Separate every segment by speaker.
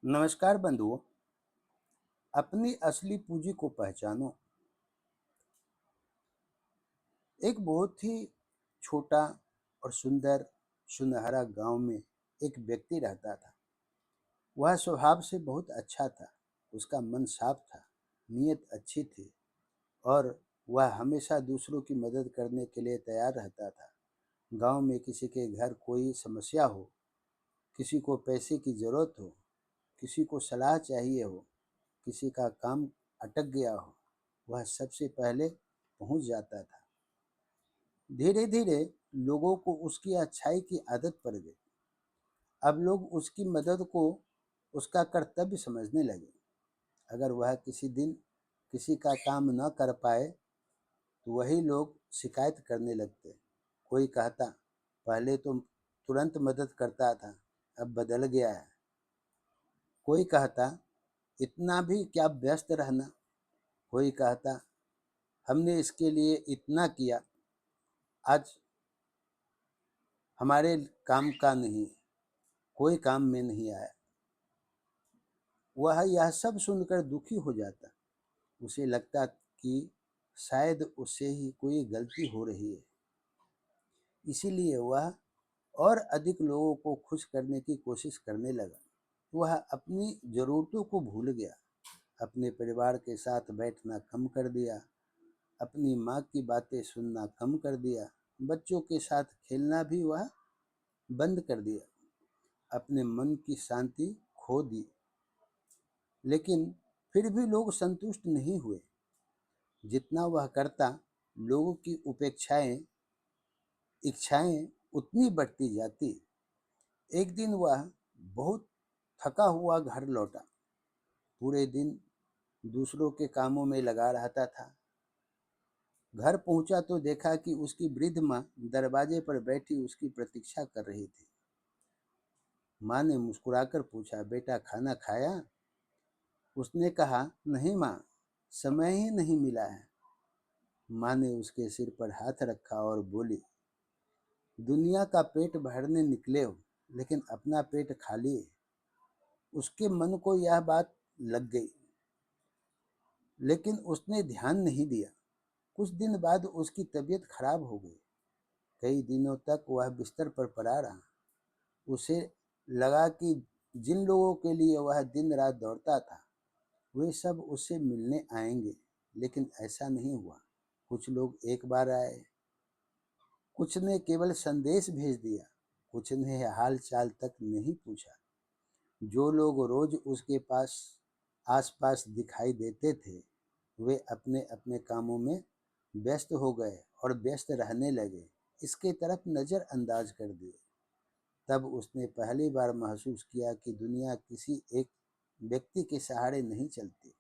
Speaker 1: नमस्कार बंधुओं। अपनी असली पूंजी को पहचानो। एक बहुत ही छोटा और सुंदर सुनहरा गांव में एक व्यक्ति रहता था। वह स्वभाव से बहुत अच्छा था। उसका मन साफ था, नीयत अच्छी थी और वह हमेशा दूसरों की मदद करने के लिए तैयार रहता था। गांव में किसी के घर कोई समस्या हो, किसी को पैसे की जरूरत हो, किसी को सलाह चाहिए हो, किसी का काम अटक गया हो, वह सबसे पहले पहुंच जाता था। धीरे धीरे लोगों को उसकी अच्छाई की आदत पड़ गई। अब लोग उसकी मदद को उसका कर्तव्य समझने लगे। अगर वह किसी दिन किसी का काम न कर पाए तो वही लोग शिकायत करने लगते। कोई कहता, पहले तो तुरंत मदद करता था, अब बदल गया है। कोई कहता, इतना भी क्या व्यस्त रहना। कोई कहता, हमने इसके लिए इतना किया, आज हमारे काम का नहीं, कोई काम में नहीं आया। वह यह सब सुनकर दुखी हो जाता। उसे लगता कि शायद उससे ही कोई गलती हो रही है। इसीलिए वह और अधिक लोगों को खुश करने की कोशिश करने लगा। वह अपनी ज़रूरतों को भूल गया, अपने परिवार के साथ बैठना कम कर दिया, अपनी माँ की बातें सुनना कम कर दिया, बच्चों के साथ खेलना भी वह बंद कर दिया, अपने मन की शांति खो दी। लेकिन फिर भी लोग संतुष्ट नहीं हुए। जितना वह करता, लोगों की इच्छाएं उतनी बढ़ती जाती। एक दिन वह बहुत थका हुआ घर लौटा। पूरे दिन दूसरों के कामों में लगा रहता था। घर पहुंचा तो देखा कि उसकी वृद्ध माँ दरवाजे पर बैठी उसकी प्रतीक्षा कर रही थी। माँ ने मुस्कुराकर पूछा, बेटा खाना खाया? उसने कहा, नहीं माँ, समय ही नहीं मिला है। माँ ने उसके सिर पर हाथ रखा और बोली, दुनिया का पेट भरने निकले हो, लेकिन अपना पेट खाली है। उसके मन को यह बात लग गई, लेकिन उसने ध्यान नहीं दिया। कुछ दिन बाद उसकी तबीयत खराब हो गई। कई दिनों तक वह बिस्तर पर पड़ा रहा। उसे लगा कि जिन लोगों के लिए वह दिन रात दौड़ता था, वे सब उससे मिलने आएंगे, लेकिन ऐसा नहीं हुआ। कुछ लोग एक बार आए, कुछ ने केवल संदेश भेज दिया, कुछ ने हाल चाल तक नहीं पूछा। जो लोग रोज उसके पास आसपास दिखाई देते थे, वे अपने अपने कामों में व्यस्त हो गए और व्यस्त रहने लगे, इसके तरफ नज़रअंदाज कर दिए। तब उसने पहली बार महसूस किया कि दुनिया किसी एक व्यक्ति के सहारे नहीं चलती।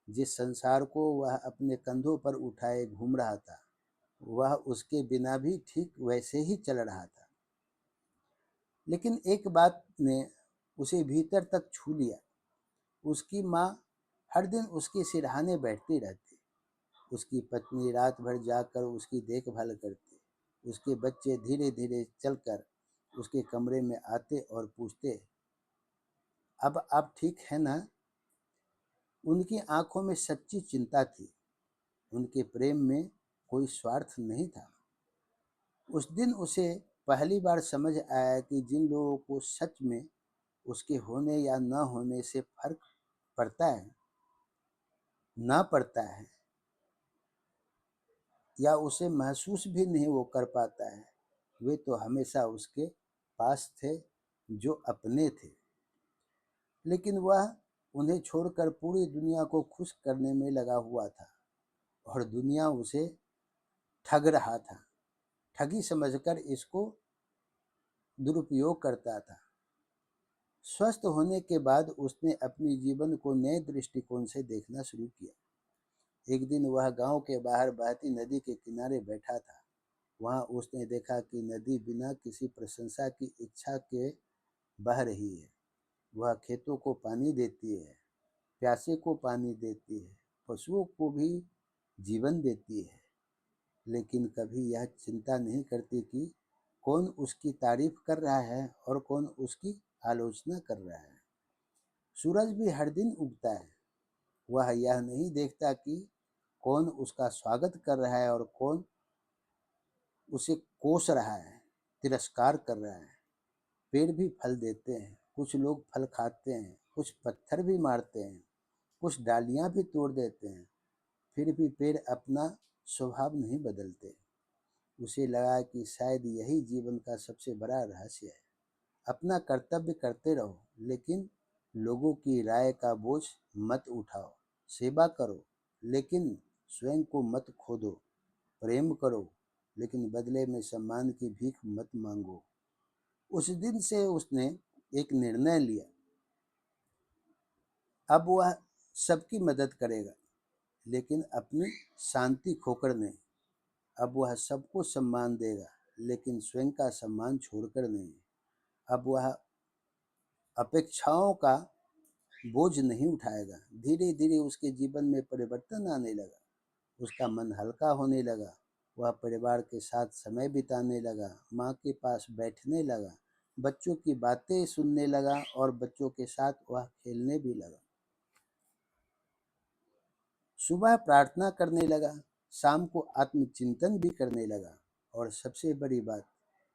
Speaker 1: जिस संसार को वह अपने कंधों पर उठाए घूम रहा था, वह उसके बिना भी ठीक वैसे ही चल रहा था। लेकिन एक बात ने उसे भीतर तक छू लिया। उसकी माँ हर दिन उसके सिरहाने बैठती रहती। उसकी पत्नी रात भर जागकर उसकी देखभाल करती। उसके बच्चे धीरे धीरे चलकर उसके कमरे में आते और पूछते, अब आप ठीक है ना? उनकी आंखों में सच्ची चिंता थी। उनके प्रेम में कोई स्वार्थ नहीं था। उस दिन उसे पहली बार समझ आया कि जिन लोगों को सच में उसके होने या न होने से फर्क पड़ता है, ना पड़ता है, या उसे महसूस भी नहीं वो कर पाता है, वे तो हमेशा उसके पास थे, जो अपने थे। लेकिन वह उन्हें छोड़कर पूरी दुनिया को खुश करने में लगा हुआ था और दुनिया उसे ठग रहा था। ठगी समझकर इसको दुरुपयोग करता था। स्वस्थ होने के बाद उसने अपने जीवन को नए दृष्टिकोण से देखना शुरू किया। एक दिन वह गांव के बाहर बहती नदी के किनारे बैठा था। वहां उसने देखा कि नदी बिना किसी प्रशंसा की इच्छा के बह रही है। वह खेतों को पानी देती है, प्यासे को पानी देती है, पशुओं को भी जीवन देती है, लेकिन कभी यह चिंता नहीं करती कि कौन उसकी तारीफ कर रहा है और कौन उसकी आलोचना कर रहा है। सूरज भी हर दिन उगता है। वह यह नहीं देखता कि कौन उसका स्वागत कर रहा है और कौन उसे कोस रहा है, तिरस्कार कर रहा है। पेड़ भी फल देते हैं, कुछ लोग फल खाते हैं, कुछ पत्थर भी मारते हैं, कुछ डालियां भी तोड़ देते हैं, फिर भी पेड़ अपना स्वभाव नहीं बदलते। उसे लगा कि शायद यही जीवन का सबसे बड़ा रहस्य है। अपना कर्तव्य करते रहो, लेकिन लोगों की राय का बोझ मत उठाओ। सेवा करो, लेकिन स्वयं को मत खो दो। प्रेम करो, लेकिन बदले में सम्मान की भीख मत मांगो। उस दिन से उसने एक निर्णय लिया। अब वह सबकी मदद करेगा, लेकिन अपनी शांति खोकर नहीं। अब वह सबको सम्मान देगा, लेकिन स्वयं का सम्मान छोड़कर नहीं। अब वह अपेक्षाओं का बोझ नहीं उठाएगा। धीरे धीरे उसके जीवन में परिवर्तन आने लगा। उसका मन हल्का होने लगा। वह परिवार के साथ समय बिताने लगा, माँ के पास बैठने लगा, बच्चों की बातें सुनने लगा और बच्चों के साथ वह खेलने भी लगा। सुबह प्रार्थना करने लगा, शाम को आत्मचिंतन भी करने लगा और सबसे बड़ी बात,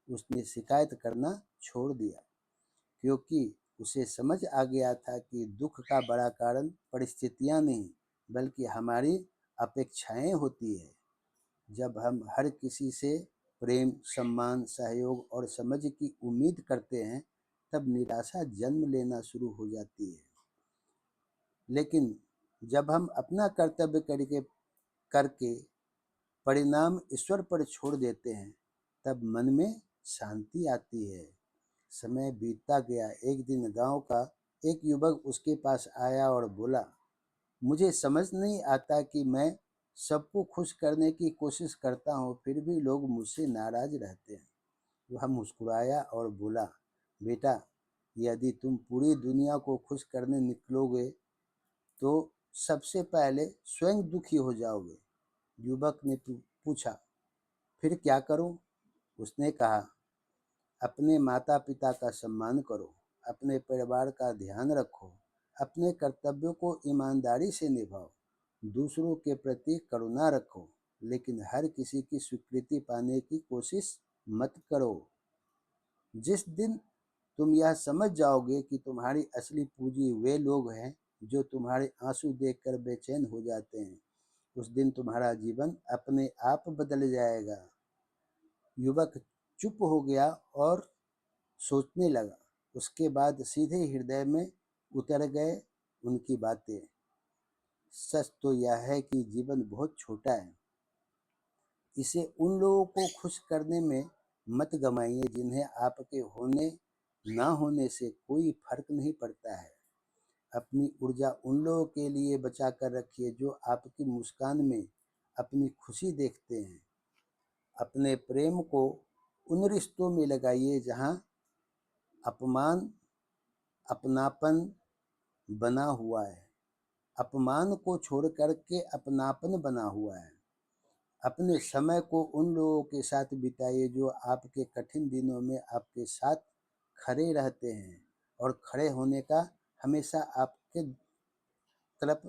Speaker 1: उसने शिकायत करना छोड़ दिया, क्योंकि उसे समझ आ गया था कि दुख का बड़ा कारण परिस्थितियां नहीं, बल्कि हमारी अपेक्षाएं होती है। जब हम हर किसी से प्रेम, सम्मान, सहयोग और समझ की उम्मीद करते हैं, तब निराशा जन्म लेना शुरू हो जाती है। लेकिन जब हम अपना कर्तव्य करके परिणाम ईश्वर पर छोड़ देते हैं, तब मन में शांति आती है। समय बीतता गया। एक दिन गांव का एक युवक उसके पास आया और बोला, मुझे समझ नहीं आता कि मैं सबको खुश करने की कोशिश करता हूँ, फिर भी लोग मुझसे नाराज रहते हैं। वह मुस्कुराया और बोला, बेटा, यदि तुम पूरी दुनिया को खुश करने निकलोगे तो सबसे पहले स्वयं दुखी हो जाओगे। युवक ने पूछा, फिर क्या करूं? उसने कहा, अपने माता पिता का सम्मान करो, अपने परिवार का ध्यान रखो, अपने कर्तव्यों को ईमानदारी से निभाओ, दूसरों के प्रति करुणा रखो, लेकिन हर किसी की स्वीकृति पाने की कोशिश मत करो। जिस दिन तुम यह समझ जाओगे कि तुम्हारी असली पूंजी वे लोग हैं जो तुम्हारे आंसू देखकर बेचैन हो जाते हैं, उस दिन तुम्हारा जीवन अपने आप बदल जाएगा। युवक चुप हो गया और सोचने लगा। उसके बाद सीधे हृदय में उतर गए उनकी बातें। सच तो यह है कि जीवन बहुत छोटा है। इसे उन लोगों को खुश करने में मत गमाइए जिन्हें आपके होने ना होने से कोई फर्क नहीं पड़ता है। अपनी ऊर्जा उन लोगों के लिए बचा कर रखिए जो आपकी मुस्कान में अपनी खुशी देखते हैं। अपने प्रेम को उन रिश्तों में लगाइए जहाँ अपमान अपनापन बना हुआ है। अपमान को छोड़ कर के अपनापन बना हुआ है। अपने समय को उन लोगों के साथ बिताइए जो आपके कठिन दिनों में आपके साथ खड़े रहते हैं और खड़े होने का हमेशा आपके तरफ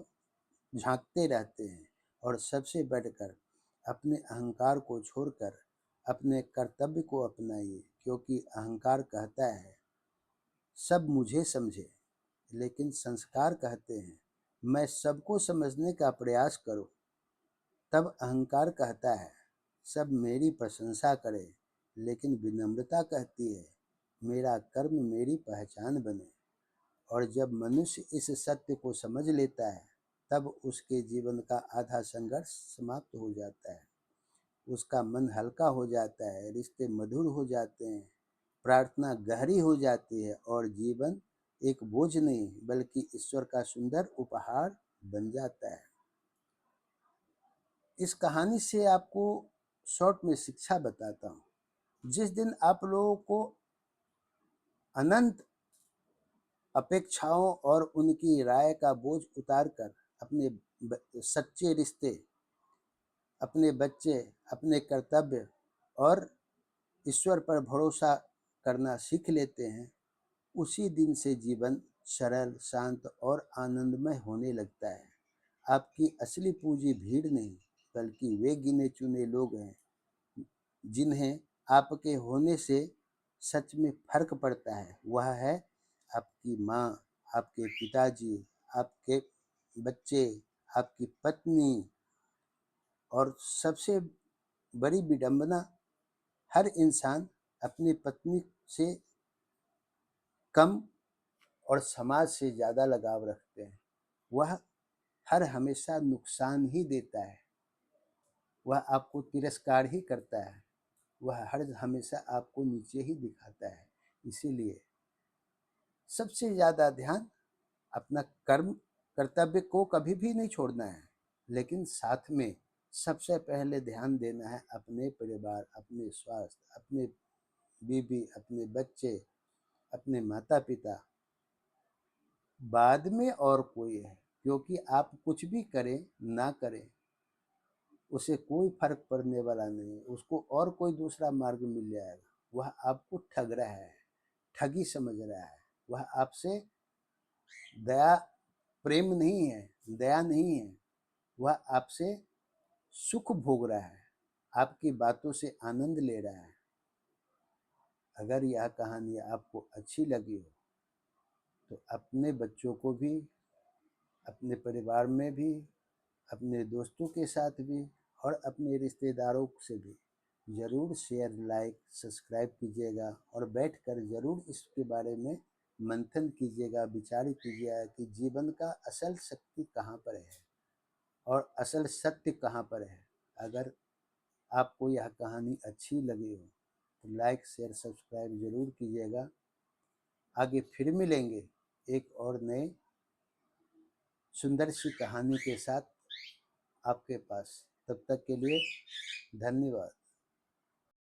Speaker 1: झांकते रहते हैं। और सबसे बढ़कर अपने अहंकार को छोड़कर अपने कर्तव्य को अपनाइए, क्योंकि अहंकार कहता है सब मुझे समझे, लेकिन संस्कार कहते हैं मैं सबको समझने का प्रयास करूं। तब अहंकार कहता है सब मेरी प्रशंसा करे, लेकिन विनम्रता कहती है मेरा कर्म मेरी पहचान बने। और जब मनुष्य इस सत्य को समझ लेता है, तब उसके जीवन का आधा संघर्ष समाप्त हो जाता है। उसका मन हल्का हो जाता है, रिश्ते मधुर हो जाते हैं, प्रार्थना गहरी हो जाती है और जीवन एक बोझ नहीं बल्कि ईश्वर का सुंदर उपहार बन जाता है। इस कहानी से आपको शॉर्ट में शिक्षा बताता हूँ। जिस दिन आप लोगों को अनंत अपेक्षाओं और उनकी राय का बोझ उतार कर अपने सच्चे रिश्ते, अपने बच्चे, अपने कर्तव्य और ईश्वर पर भरोसा करना सीख लेते हैं, उसी दिन से जीवन सरल, शांत और आनंदमय होने लगता है। आपकी असली पूंजी भीड़ नहीं, बल्कि वे गिने-चुने लोग हैं, जिन्हें आपके होने से सच में फ़र्क पड़ता है। वह है आपकी माँ, आपके पिताजी, आपके बच्चे, आपकी पत्नी और सबसे बड़ी विडंबना, हर इंसान अपनी पत्नी से कम और समाज से ज़्यादा लगाव रखते हैं। वह हर हमेशा नुकसान ही देता है, वह आपको तिरस्कार ही करता है, वह हर हमेशा आपको नीचे ही दिखाता है। इसीलिए सबसे ज़्यादा ध्यान अपना कर्तव्य को कभी भी नहीं छोड़ना है, लेकिन साथ में सबसे पहले ध्यान देना है अपने परिवार, अपने स्वास्थ्य, अपने बीवी, अपने बच्चे, अपने माता-पिता, बाद में और कोई है। क्योंकि आप कुछ भी करें, ना करें, उसे कोई फ़र्क पड़ने वाला नहीं है, उसको और कोई दूसरा मार्ग मिल जाएगा। वह आपको ठग रहा है, ठगी समझ रहा है, वह आपसे दया प्रेम नहीं है, दया नहीं है, वह आपसे सुख भोग रहा है, आपकी बातों से आनंद ले रहा है। अगर यह कहानी आपको अच्छी लगी हो तो अपने बच्चों को भी, अपने परिवार में भी, अपने दोस्तों के साथ भी और अपने रिश्तेदारों से भी ज़रूर शेयर, लाइक, सब्सक्राइब कीजिएगा और बैठकर ज़रूर इसके बारे में मंथन कीजिएगा, विचार कीजिएगा कि जीवन का असल शक्ति कहाँ पर है और असल सत्य कहाँ पर है। अगर आपको यह कहानी अच्छी लगी हो तो लाइक, शेयर, सब्सक्राइब ज़रूर कीजिएगा। आगे फिर मिलेंगे एक और नए सुंदर सी कहानी के साथ आपके पास। तब तक के लिए धन्यवाद।